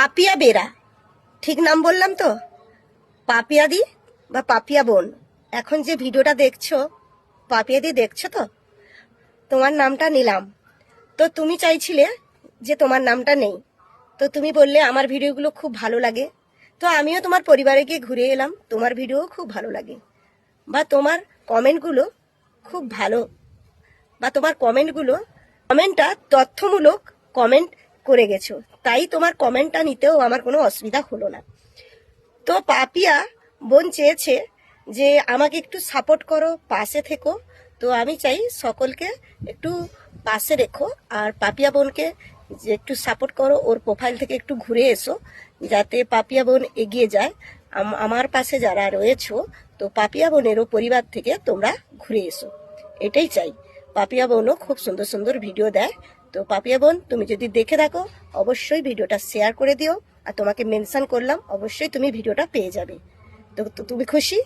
পাপিয়া বেরা, ঠিক নাম বললাম তো? পাপিয়া দি বা পাপিয়া বোন, এখন যে ভিডিওটা দেখছো, পাপিয়া দি দেখছো তো? তোমার নামটা নিলাম। তো তুমি চাইছিলে যে তোমার নামটা নেই, তো তুমি বললে আমার ভিডিওগুলো খুব ভালো লাগে, তো আমিও তোমার পরিবারে গিয়ে ঘুরে এলাম, তোমার ভিডিও খুব ভালো লাগে, বা তোমার কমেন্টগুলো খুব ভালো, বা তোমার কমেন্টটা তথ্যমূলক কমেন্ট করে গেছো, তাই তোমার কমেন্টটা নিতেও আমার কোনো অসুবিধা হলো না। তো পাপিয়া বোন চেয়েছে যে আমাকে একটু সাপোর্ট করো, পাশে থেকো। তো আমি চাই সকলকে একটু পাশে রেখো, আর পাপিয়া বোনকে যে একটু সাপোর্ট করো, ওর প্রোফাইল থেকে একটু ঘুরে এসো, যাতে পাপিয়া বোন এগিয়ে যায়। আমার পাশে যারা রয়েছো, তো পাপিয়া বোনেরও পরিবার থেকে তোমরা ঘুরে এসো, এটাই চাই। পাপিয়া বোনও খুব সুন্দর সুন্দর ভিডিও দেয়। তো পাপিয়া বোন, তুমি যদি দেখে থাকো, অবশ্যই ভিডিওটা শেয়ার করে দিও, আর তোমাকে মেনশন করলাম, অবশ্যই তুমি ভিডিওটা পেয়ে যাবে। তো তুমি খুশি?